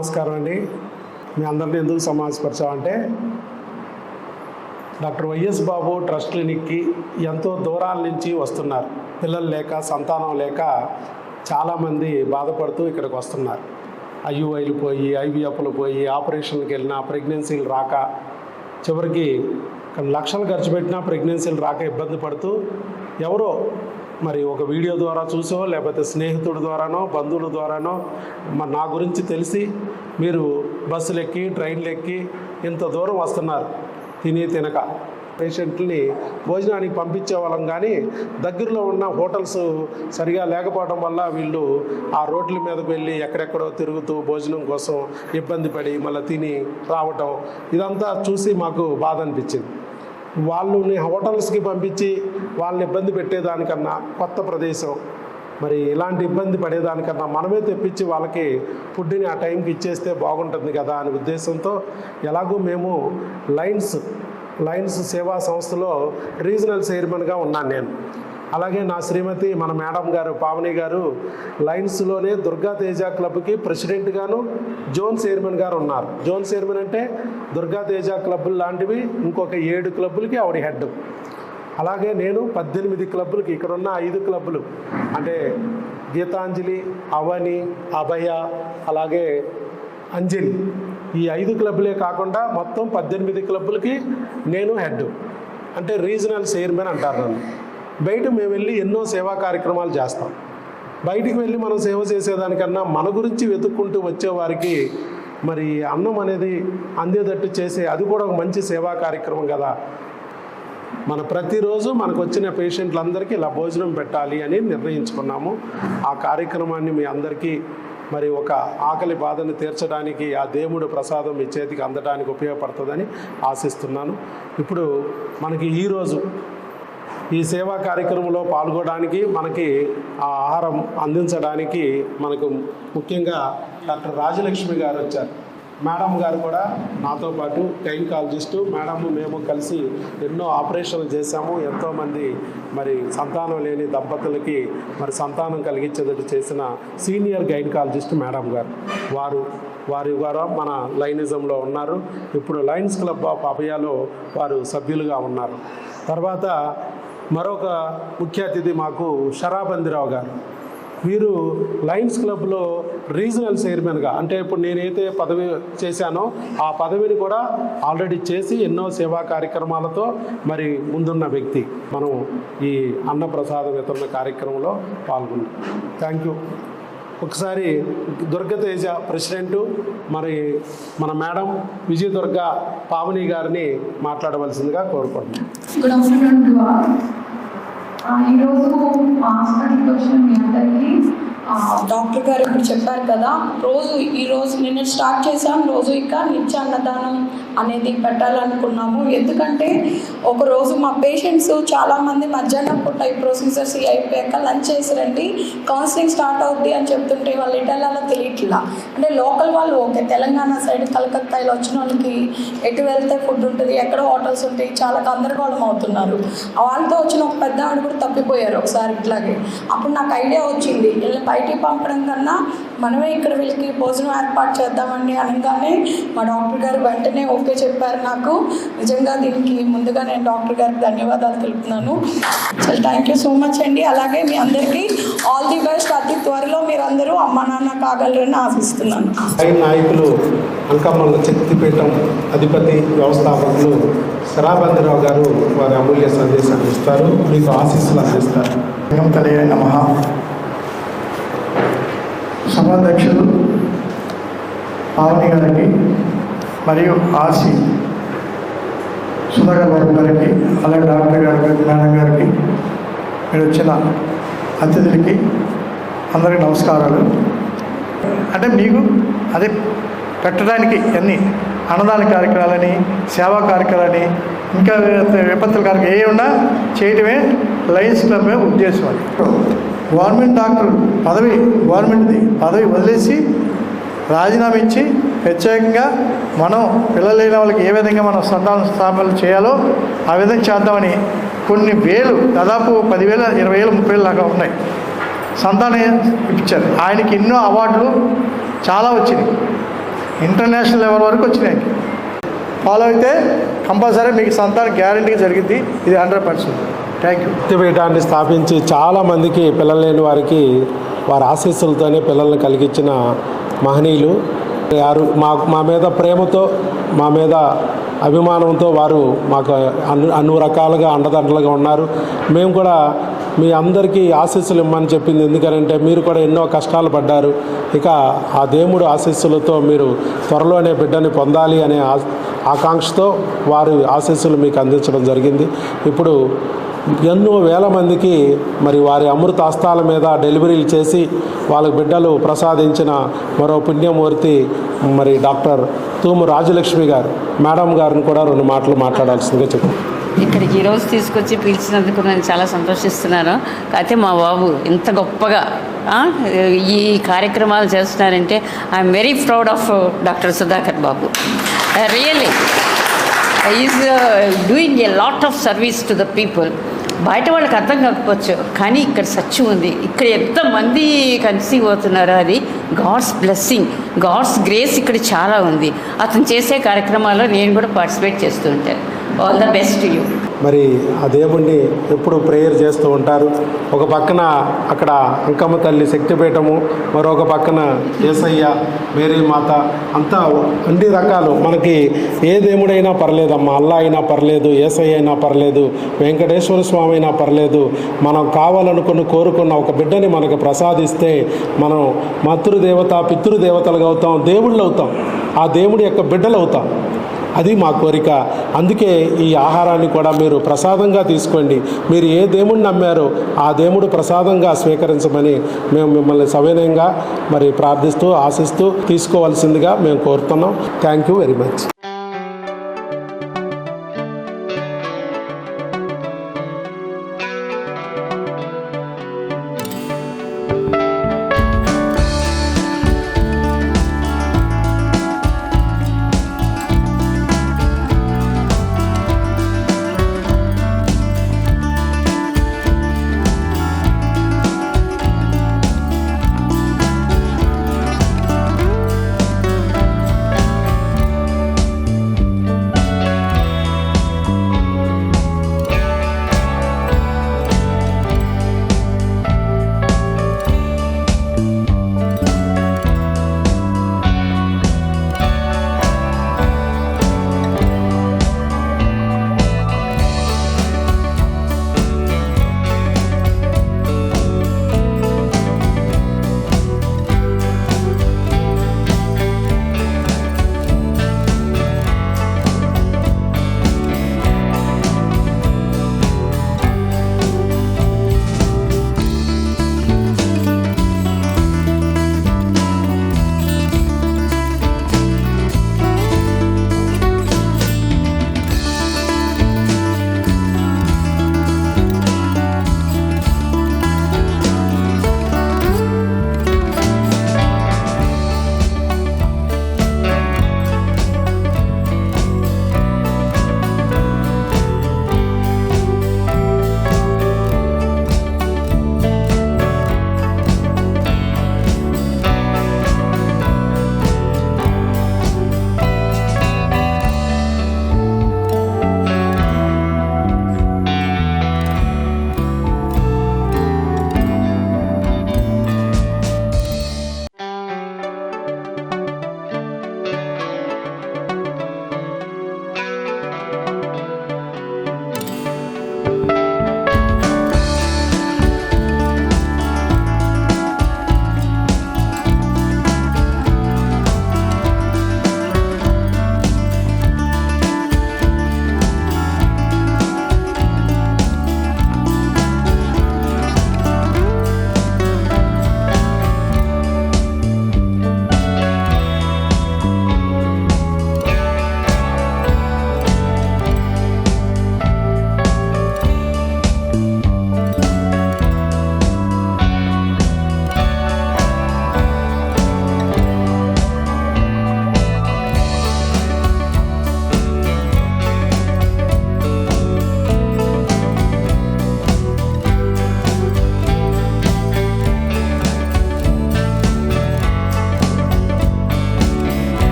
నమస్కారం అండి. మీ అందరినీ ఎందుకు సమావేశపరిచామంటే డాక్టర్ వైఎస్ బాబు ట్రస్ట్ క్లినిక్కి ఎంతో దూరాల నుంచి వస్తున్నారు. పిల్లలు లేక, సంతానం లేక చాలామంది బాధపడుతూ ఇక్కడికి వస్తున్నారు. ఐయుఐలు పోయి, ఐవీఎఫ్లు పోయి, ఆపరేషన్కి వెళ్ళినా ప్రెగ్నెన్సీలు రాక, చివరికి లక్షలు ఖర్చు పెట్టినా ప్రెగ్నెన్సీలు రాక ఇబ్బంది పడుతూ ఎవరో మరి ఒక వీడియో ద్వారా చూసో, లేకపోతే స్నేహితుడి ద్వారానో, బంధువుల ద్వారానో నా గురించి తెలిసి మీరు బస్సులు ఎక్కి, ట్రైన్లు ఎక్కి ఇంత దూరం వస్తున్నారు. తిని తినక పేషెంట్ని భోజనానికి పంపించే వాళ్ళం, కానీ దగ్గరలో ఉన్న హోటల్స్ సరిగా లేకపోవడం వల్ల వీళ్ళు ఆ రోడ్ల మీదకి వెళ్ళి ఎక్కడెక్కడో తిరుగుతూ భోజనం కోసం ఇబ్బంది పడి మళ్ళీ తిని రావటం, ఇదంతా చూసి మాకు బాధ అనిపించింది. వాళ్ళని హోటల్స్కి పంపించి వాళ్ళని ఇబ్బంది పెట్టేదానికన్నా కొత్త ప్రదేశం, మరి ఇలాంటి ఇబ్బంది పడేదానికన్నా మనమే తెప్పించి వాళ్ళకి ఫుడ్ని ఆ టైంకి ఇచ్చేస్తే బాగుంటుంది కదా అనే ఉద్దేశంతో, ఎలాగూ మేము లయన్స్ సేవా సంస్థలో రీజనల్ చైర్మన్గా ఉన్నాను నేను. అలాగే నా శ్రీమతి, మన మేడం గారు పావని గారు లయన్స్లోనే దుర్గా తేజ క్లబ్కి ప్రెసిడెంట్గాను, జోన్ చైర్మన్ గారు ఉన్నారు. జోన్ చైర్మన్ అంటే దుర్గా తేజ క్లబ్బులు లాంటివి ఇంకొక 7 క్లబ్బులకి ఆవిడ హెడ్. అలాగే నేను 18 క్లబ్బులకి, ఇక్కడున్న 5 క్లబ్బులు అంటే గీతాంజలి, అవని, అభయ, అలాగే అంజలి, ఈ 5 క్లబ్బులే కాకుండా మొత్తం 18 క్లబ్బులకి నేను హెడ్, అంటే రీజనల్ చైర్మన్ అంటారు నన్ను. బయట మేము వెళ్ళి ఎన్నో సేవా కార్యక్రమాలు చేస్తాం. బయటికి వెళ్ళి మనం సేవ చేసేదానికన్నా మన గురించి వెతుక్కుంటూ వచ్చేవారికి మరి అన్నం అనేది అందేటట్టు చేసే, అది కూడా ఒక మంచి సేవా కార్యక్రమం కదా. మన ప్రతిరోజు మనకు వచ్చిన పేషెంట్లందరికీ ఇలా భోజనం పెట్టాలి అని నిర్ణయించుకున్నాము. ఆ కార్యక్రమాన్ని మీ అందరికీ మరి ఒక ఆకలి బాధను తీర్చడానికి ఆ దేవుడు ప్రసాదం మీ చేతికి అందడానికి ఉపయోగపడుతుందని ఆశిస్తున్నాను. ఇప్పుడు మనకి ఈరోజు ఈ సేవా కార్యక్రమంలో పాల్గొనడానికి, మనకి ఆ ఆహారం అందించడానికి మనకు ముఖ్యంగా డాక్టర్ రాజలక్ష్మి గారు వచ్చారు. మేడం గారు కూడా నాతో పాటు గైనకాలజిస్టు. మేడము మేము కలిసి ఎన్నో ఆపరేషన్లు చేశాము. ఎంతోమంది మరి సంతానం లేని దంపతులకి మరి సంతానం కలిగించేటట్టు చేసిన సీనియర్ గైనకాలజిస్ట్ మేడం గారు. వారి ద్వారా మన లైనిజంలో ఉన్నారు. ఇప్పుడు లయన్స్ క్లబ్ ఆఫ్ అభయాలో వారు సభ్యులుగా ఉన్నారు. తర్వాత మరొక ముఖ్య అతిథి మాకు షరాబందిరావు గారు. వీరు లయన్స్ క్లబ్లో రీజనల్ చైర్మన్గా, అంటే ఇప్పుడు నేనైతే పదవి చేశానో ఆ పదవిని కూడా ఆల్రెడీ చేసి ఎన్నో సేవా కార్యక్రమాలతో మరి ముందున్న వ్యక్తి. మనం ఈ అన్నప్రసాద వితరణ కార్యక్రమంలో పాల్గొన్నాం. Thank you. ఒకసారి దుర్గతేజ ప్రెసిడెంటు మరి మన మేడం విజయదుర్గ పావని గారిని మాట్లాడవలసిందిగా కోరుకుంటున్నాం. Good afternoon to all. ఈరోజు హాస్పిటల్కి వచ్చిన మీ అందరికీ డాక్టర్ గారు ఇప్పుడు చెప్పారు కదా, ఈరోజు నిన్న స్టార్ట్ చేసాం. రోజు ఇక నిత్య అన్నదానం అనేది పెట్టాలనుకున్నాము. ఎందుకంటే ఒకరోజు మా పేషెంట్స్ చాలామంది మధ్యాహ్నం పూట ఈ ప్రొసీజర్స్ అయిపోయాక లంచ్ చేసిరండి, కౌన్సిలింగ్ స్టార్ట్ అవుద్ది అని చెప్తుంటే వాళ్ళు ఎటెళ్ళాలో తెలియట్లా. అంటే లోకల్ వాళ్ళు ఓకే, తెలంగాణ సైడ్ కలకత్తాలో వచ్చిన వాళ్ళకి ఎటు వెళ్తే ఫుడ్ ఉంటుంది, ఎక్కడ హోటల్స్ ఉంటాయి, చాలా గందరగోళం అవుతున్నారు. వాళ్ళతో వచ్చిన ఒక పెద్ద ఆవిడ కూడా తప్పిపోయారు ఒకసారి ఇట్లాగే. అప్పుడు నాకు ఐడియా వచ్చింది, వీళ్ళని బయటికి పంపడం కన్నా మనమే ఇక్కడ వీళ్ళకి భోజనం ఏర్పాటు చేద్దామండి అనగానే మా డాక్టర్ గారు వెంటనే ఓకే చెప్పారు నాకు. నిజంగా దీనికి ముందుగా నేను డాక్టర్ గారికి ధన్యవాదాలు తెలుపుతున్నాను. చాలా థ్యాంక్ యూ సో మచ్ అండి. అలాగే మీ అందరికీ ఆల్ ది బెస్ట్. అతి త్వరలో మీరందరూ అమ్మ నాన్న కాగలరని ఆశిస్తున్నాను. నాయకులు అంకమ్మల శక్తిపీఠం అధిపతి వ్యవస్థాపకులు షరాబందిరావు గారు వారి అమూల్య సందేశాన్ని ఇస్తారు, మీకు ఆశీస్సులు అందిస్తారు. నమః. సభాధ్యక్షులు పావని గారికి మరియు ఆర్సి సుధాకర్ బాబు గారికి, అలాగే డాక్టర్ గారికి, మేడం గారికి, మీరు వచ్చిన అతిథులకి అందరికీ నమస్కారాలు. అంటే మీకు అదే పెట్టడానికి అన్ని అన్నదాన కార్యక్రమాలని, సేవా కార్యక్రమాలని, ఇంకా విపత్తుల కార్యక్రమం ఏ ఉన్నా చేయడమే లయన్స్ క్లబ్ ఉద్దేశం. అది గవర్నమెంట్ డాక్టర్ గవర్నమెంట్ది పదవి వదిలేసి రాజీనామా ఇచ్చి ప్రత్యేకంగా మనం పిల్లలు లేని వాళ్ళకి ఏ విధంగా మనం సంతాన స్థాపనలు చేయాలో ఆ విధంగా చేద్దామని కొన్ని వేలు, దాదాపు 10,000, 20,000, 30,000 దాకా ఉన్నాయి సంతానం ఇప్పించారు. ఆయనకి ఎన్నో అవార్డులు చాలా వచ్చినాయి. ఇంటర్నేషనల్ లెవెల్ వరకు వచ్చినాయి. ఫాలో అయితే కంపల్సరీ మీకు సంతానం గ్యారంటీగా జరిగింది. ఇది 100%. Thank you. శక్తిపీఠాన్ని స్థాపించి చాలామందికి పిల్లలు లేని వారికి వారి ఆశీస్సులతోనే పిల్లల్ని కలిగించిన మహనీయులు వారు. మా మీద ప్రేమతో, మా మీద అభిమానంతో వారు మాకు అన్ని రకాలుగా అండదండలుగా ఉన్నారు. మేము కూడా మీ అందరికీ ఆశీస్సులు ఇమ్మని చెప్పింది ఎందుకంటే మీరు కూడా ఎన్నో కష్టాలు పడ్డారు. ఇక ఆ దేవుడు ఆశీస్సులతో మీరు త్వరలోనే బిడ్డని పొందాలి అనే ఆకాంక్షతో వారి ఆశీస్సులు మీకు అందించడం జరిగింది. ఇప్పుడు ఎన్నో వేల మందికి మరి వారి అమృత హస్తాల మీద డెలివరీలు చేసి వాళ్ళకి బిడ్డలు ప్రసాదించిన మరో పుణ్యమూర్తి మరి డాక్టర్ తూము రాజలక్ష్మి గారు మేడం గారిని కూడా 2 మాటలు మాట్లాడాల్సిందిగా చెప్పారు. ఇక్కడికి ఈరోజు తీసుకొచ్చి పిలిచినందుకు నేను చాలా సంతోషిస్తున్నాను. అయితే మా బాబు ఇంత గొప్పగా ఈ కార్యక్రమాలు చేస్తున్నారంటే I'm very proud of doctor Sudhakar Babu. Really is doing a lot of service to the people. బయట వాళ్ళకి అర్థం కాకపోవచ్చు, కానీ ఇక్కడ సత్యం ఉంది. ఇక్కడ ఎంతమంది కన్సీవ్ అవుతున్నారో అది గాడ్స్ బ్లెస్సింగ్, గాడ్స్ గ్రేస్ ఇక్కడ చాలా ఉంది. అతను చేసే కార్యక్రమాల్లో నేను కూడా పార్టిసిపేట్ చేస్తూ ఉంటాను. All the best to you. మరి ఆ దేవుణ్ణి ఎప్పుడు ప్రేయర్ చేస్తూ ఉంటారు. ఒక పక్కన అక్కడ అంకమ్మ తల్లి శక్తిపీఠము, మరొక పక్కన యేసయ్య, మేరీ మాత, అంతా అన్ని రకాలు. మనకి ఏ దేవుడైనా పర్లేదమ్మా, అల్లా అయినా పర్లేదు, యేసయ్య అయినా పర్లేదు, వెంకటేశ్వర స్వామి అయినా పర్లేదు. మనం కోరుకున్న ఒక బిడ్డని మనకు ప్రసాదిస్తే మనం మాతృదేవత పితృదేవతలుగా అవుతాం, దేవుళ్ళు అవుతాం, ఆ దేవుడి యొక్క బిడ్డలు అవుతాం. అది మా కోరిక. అందుకే ఈ ఆహారాన్ని కూడా మీరు ప్రసాదంగా తీసుకోండి. మీరు ఏ దేవుడిని నమ్మారో ఆ దేవుడు ప్రసాదంగా స్వీకరించమని మేము మిమ్మల్ని సవినయంగా మరి ప్రార్థిస్తూ ఆశిస్తూ తీసుకోవాల్సిందిగా మేము కోరుతున్నాం. Thank you very much.